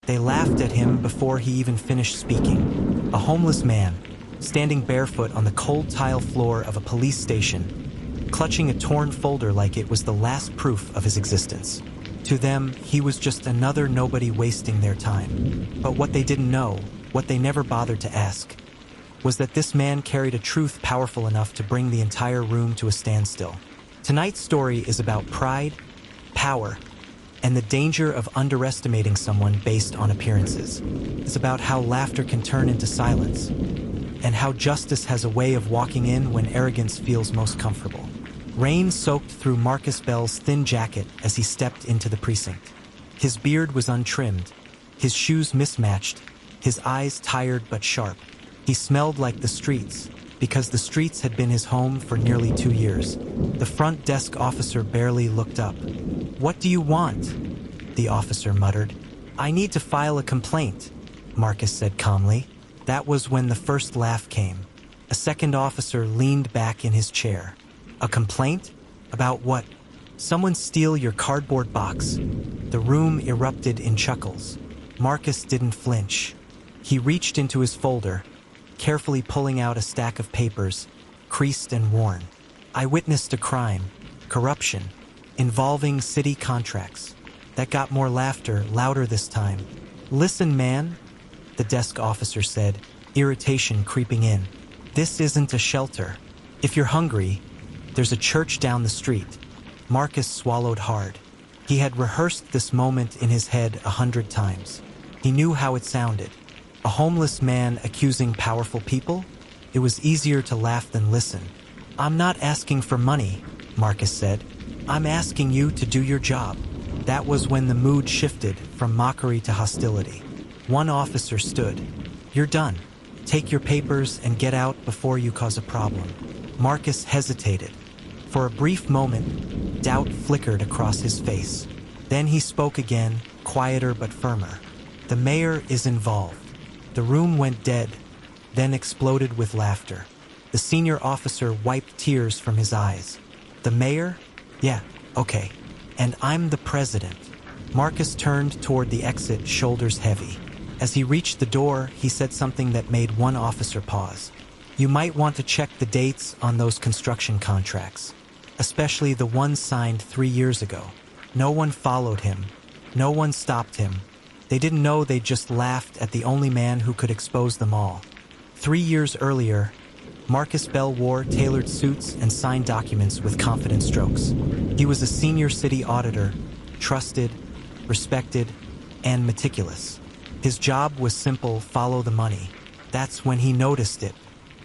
They laughed at him before he even finished speaking. A homeless man, standing barefoot on the cold tile floor of a police station, clutching a torn folder like it was the last proof of his existence. To them, he was just another nobody wasting their time. But what they didn't know, what they never bothered to ask, was that this man carried a truth powerful enough to bring the entire room to a standstill. Tonight's story is about pride, power, and the danger of underestimating someone based on appearances. It's about how laughter can turn into silence, and how justice has a way of walking in when arrogance feels most comfortable. Rain soaked through Marcus Bell's thin jacket as he stepped into the precinct. His beard was untrimmed, his shoes mismatched, his eyes tired but sharp. He smelled like the streets, because the streets had been his home for nearly 2 years. The front desk officer barely looked up. "What do you want?" the officer muttered. "I need to file a complaint," Marcus said calmly. That was when the first laugh came. A second officer leaned back in his chair. "A complaint? About what?" "Someone steal your cardboard box." The room erupted in chuckles. Marcus didn't flinch. He reached into his folder, carefully pulling out a stack of papers, creased and worn. "I witnessed a crime, corruption, involving city contracts." That got more laughter, louder this time. "Listen, man," the desk officer said, irritation creeping in. "This isn't a shelter. If you're hungry, there's a church down the street." Marcus swallowed hard. He had rehearsed this moment in his head 100 times. He knew how it sounded. A homeless man accusing powerful people? It was easier to laugh than listen. "I'm not asking for money," Marcus said. "I'm asking you to do your job." That was when the mood shifted from mockery to hostility. One officer stood. "You're done. Take your papers and get out before you cause a problem." Marcus hesitated. For a brief moment, doubt flickered across his face. Then he spoke again, quieter but firmer. "The mayor is involved." The room went dead, then exploded with laughter. The senior officer wiped tears from his eyes. "The mayor? Yeah, okay. And I'm the president." Marcus turned toward the exit, shoulders heavy. As he reached the door, he said something that made one officer pause. "You might want to check the dates on those construction contracts, especially the ones signed 3 years ago." No one followed him. No one stopped him. They didn't know they just laughed at the only man who could expose them all. 3 years earlier, Marcus Bell wore tailored suits and signed documents with confident strokes. He was a senior city auditor, trusted, respected, and meticulous. His job was simple: follow the money. That's when he noticed it.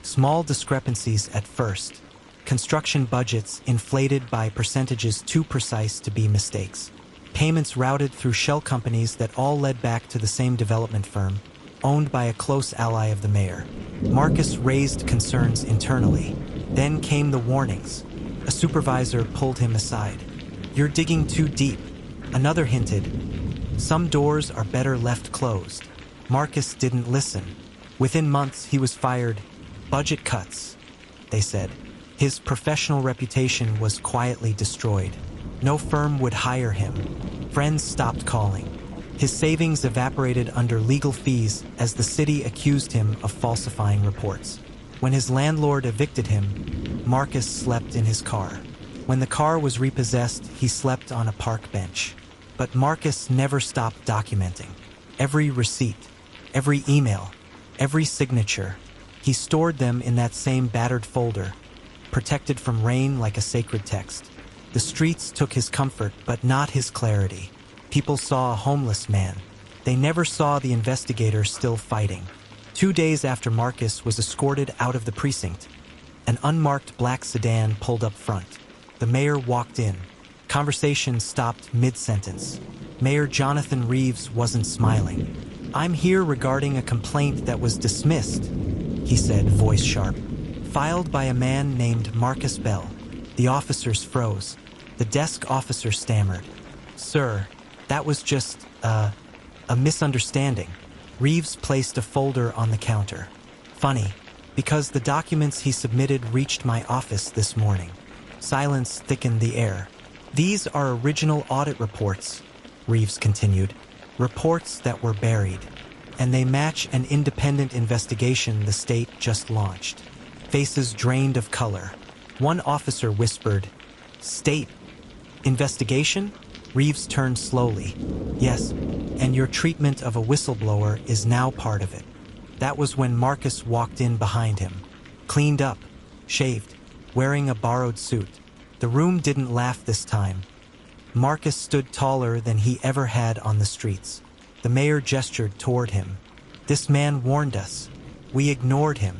Small discrepancies at first. Construction budgets inflated by percentages too precise to be mistakes. Payments routed through shell companies that all led back to the same development firm, owned by a close ally of the mayor. Marcus raised concerns internally. Then came the warnings. A supervisor pulled him aside. "You're digging too deep." Another hinted, "Some doors are better left closed." Marcus didn't listen. Within months, he was fired. "Budget cuts," they said. His professional reputation was quietly destroyed. No firm would hire him. Friends stopped calling. His savings evaporated under legal fees as the city accused him of falsifying reports. When his landlord evicted him, Marcus slept in his car. When the car was repossessed, he slept on a park bench. But Marcus never stopped documenting. Every receipt, every email, every signature. He stored them in that same battered folder, protected from rain like a sacred text. The streets took his comfort, but not his clarity. People saw a homeless man. They never saw the investigator still fighting. 2 days after Marcus was escorted out of the precinct, an unmarked black sedan pulled up front. The mayor walked in. Conversation stopped mid-sentence. Mayor Jonathan Reeves wasn't smiling. "I'm here regarding a complaint that was dismissed," he said, voice sharp. "Filed by a man named Marcus Bell." The officers froze. The desk officer stammered. "Sir, that was just, a misunderstanding." Reeves placed a folder on the counter. "Funny, because the documents he submitted reached my office this morning." Silence thickened the air. "These are original audit reports," Reeves continued. reports that were buried, and they match an independent investigation the state just launched. Faces drained of color. One officer whispered, "State investigation?" Reeves turned slowly. "Yes, and your treatment of a whistleblower is now part of it." That was when Marcus walked in behind him, cleaned up, shaved, wearing a borrowed suit. The room didn't laugh this time. Marcus stood taller than he ever had on the streets. The mayor gestured toward him. "This man warned us. We ignored him."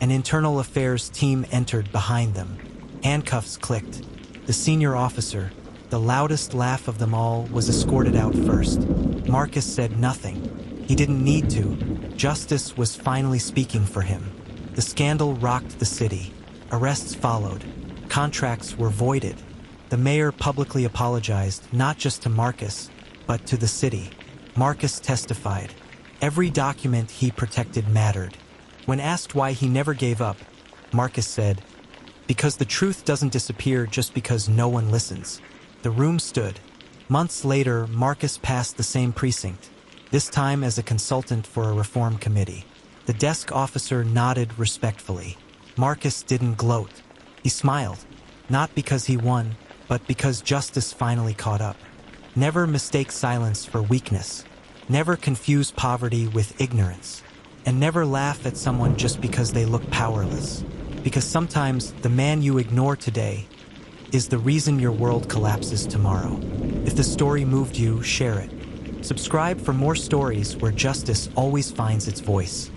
An internal affairs team entered behind them. Handcuffs clicked. The senior officer, the loudest laugh of them all, was escorted out first. Marcus said nothing. He didn't need to. Justice was finally speaking for him. The scandal rocked the city. Arrests followed. Contracts were voided. The mayor publicly apologized, not just to Marcus, but to the city. Marcus testified. Every document he protected mattered. When asked why he never gave up, Marcus said, "Because the truth doesn't disappear just because no one listens." The room stood. Months later, Marcus passed the same precinct, this time as a consultant for a reform committee. The desk officer nodded respectfully. Marcus didn't gloat. He smiled, not because he won, but because justice finally caught up. Never mistake silence for weakness. Never confuse poverty with ignorance. And never laugh at someone just because they look powerless. Because sometimes the man you ignore today is the reason your world collapses tomorrow. If the story moved you, share it. Subscribe for more stories where justice always finds its voice.